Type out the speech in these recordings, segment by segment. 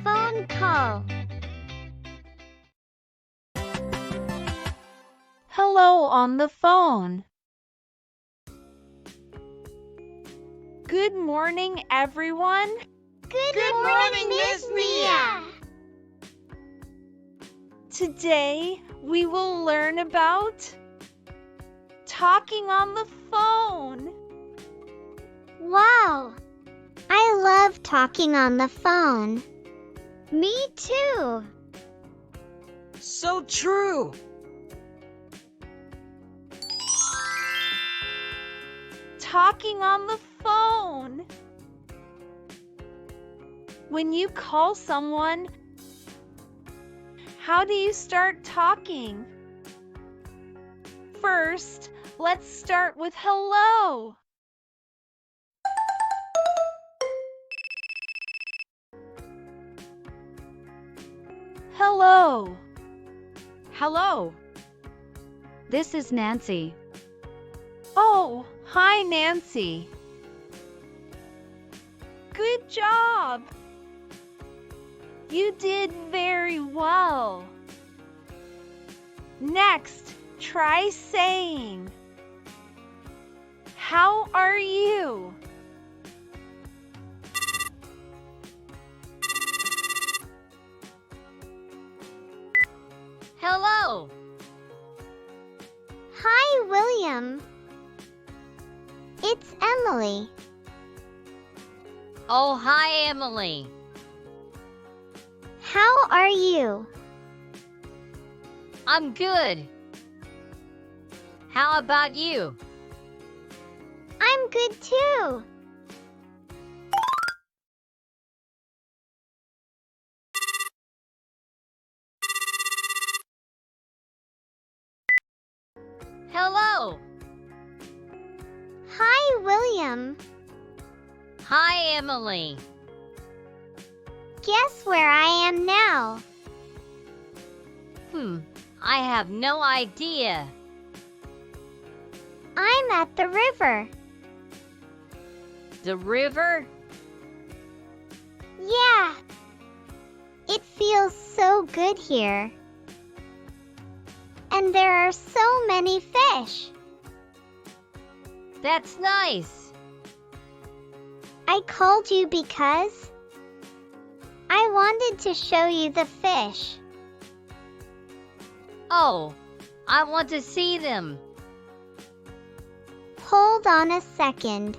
Phone call. Hello on the phone. Good morning, everyone. Good morning, Miss Mia. Today, we will learn about talking on the phone. Wow. I love talking on the phone. Me too. So true. Talking on the phone. When you call someone, how do you start talking? First, let's start with hello. Hello. Hello. This is Nancy. Oh, hi, Nancy. Good job. You did very well. Next, try saying, how are you? Hello. Hi, William. It's Emily. Oh, hi, Emily. How are you? I'm good. How about you? I'm good too. Hello. Hi, William. Hi, Emily. Guess where I am now? I have no idea. I'm at the river. The river? Yeah. It feels so good here. And there are so many fish. That's nice. I called you because I wanted to show you the fish. Oh, I want to see them. Hold on a second.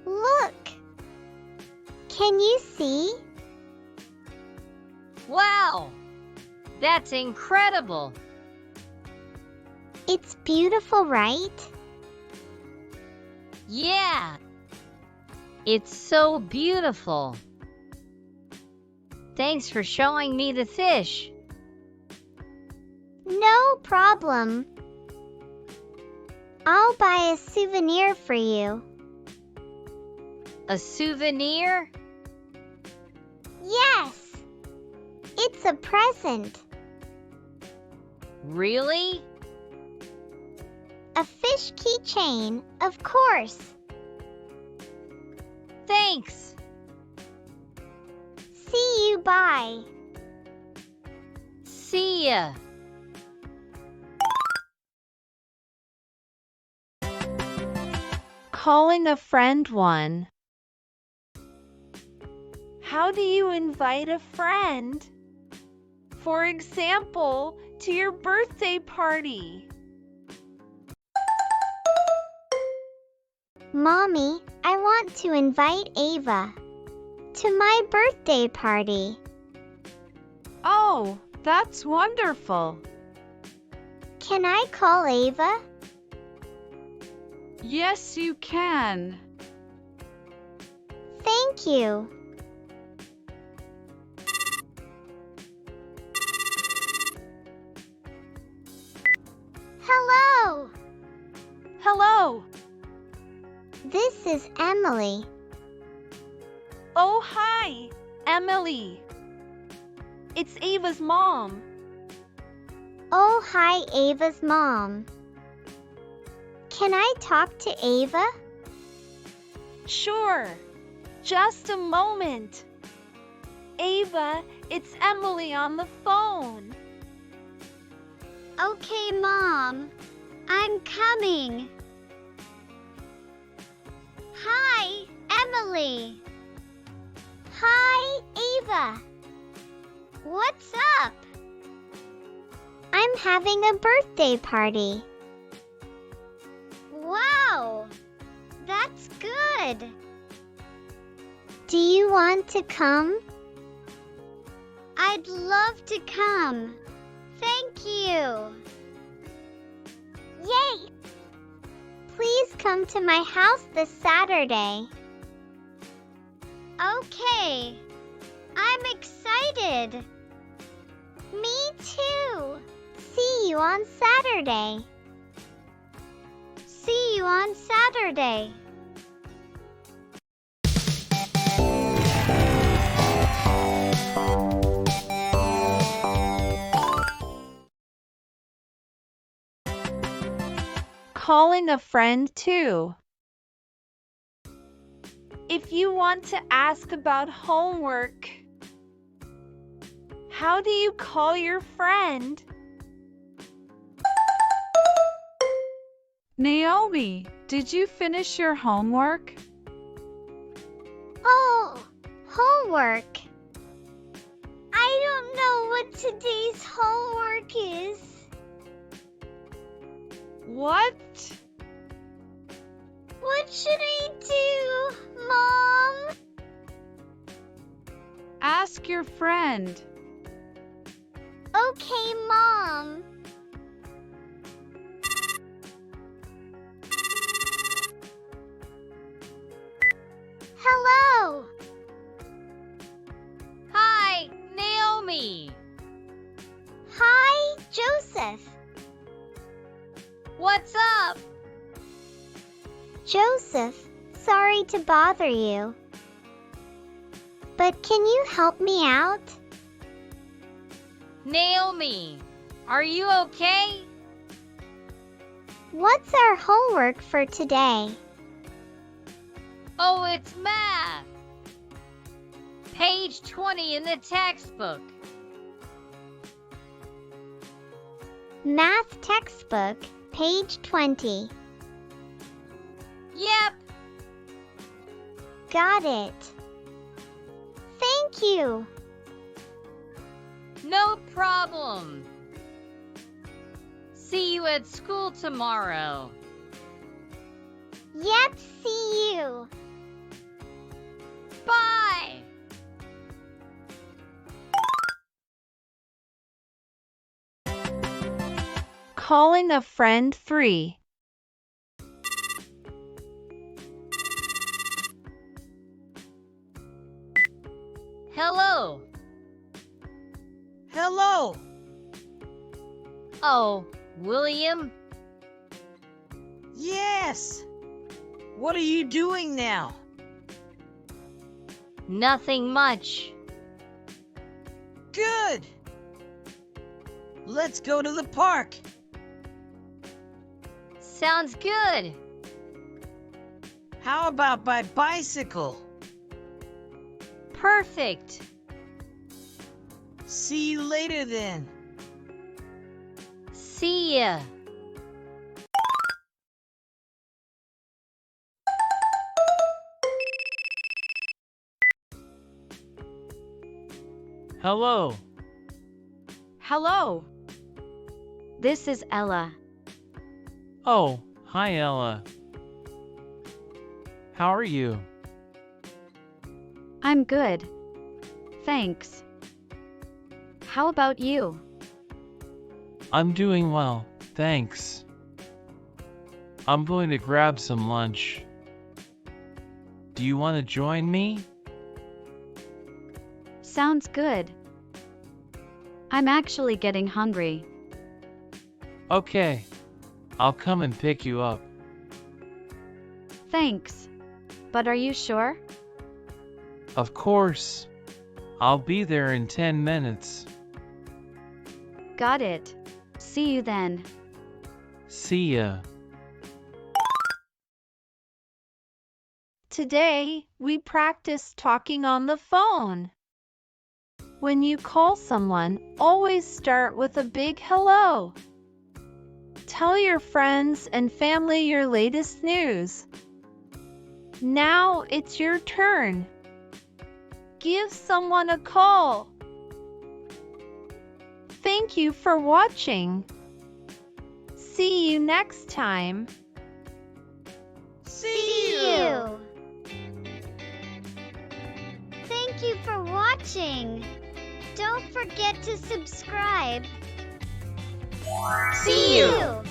Look. Can you see? Wow. That's incredible. It's beautiful, right? Yeah. It's so beautiful. Thanks for showing me the fish. No problem. I'll buy a souvenir for you. A souvenir? Yes. It's a present. Really? A fish keychain, of course. Thanks. See you, bye. See ya. Calling a friend one. How do you invite a friend? For example, to your birthday party. Mommy, I want to invite Ava to my birthday party. Oh, that's wonderful. Can I call Ava? Yes, you can. Thank you. Hello. Hello. This is Emily. Oh, hi, Emily. It's Ava's mom. Oh, hi, Ava's mom. Can I talk to Ava? Sure. just a moment. Ava, it's Emily on the phone. Okay, Mom. I'm coming. Hi, Emily. Hi, Ava. What's up? I'm having a birthday party. Wow, that's good. Do you want to come? I'd love to come. Thank you. Yay! Please come to my house this Saturday. Okay. I'm excited. Me too. See you on Saturday. See you on Saturday. Calling a friend too. If you want to ask about homework, how do you call your friend? Naomi, did you finish your homework? Oh, homework. I don't know what today's homework is. What? What should I do, Mom? Ask your friend. Okay, Mom. Hello. Hi, Naomi. Hi, Joseph. What's up? Joseph, sorry to bother you. But can you help me out? Naomi, are you okay? What's our homework for today? Oh, it's math. Page 20 in the textbook. Math textbook, page 20. Yep. Got it. Thank you. No problem. See you at school tomorrow. Yep, see you. Bye. Calling a friend 3. Hello. Hello. Oh, William? Yes. What are you doing now? Nothing much. Good. Let's go to the park. Sounds good. How about by bicycle? Perfect. See you later then. See ya. Hello. Hello. This is Ella. Oh, hi Ella. How are you? I'm good. Thanks. How about you? I'm doing well, thanks. I'm going to grab some lunch. Do you want to join me? Sounds good. I'm actually getting hungry. Okay. I'll come and pick you up. Thanks. But are you sure? Of course. I'll be there in 10 minutes. Got it. See you then. See ya. Today, we practiced talking on the phone. When you call someone, always start with a big hello. Tell your friends and family your latest news. Now it's your turn. Give someone a call. Thank you for watching. See you next time. See you. Thank you for watching. Don't forget to subscribe. See you. you.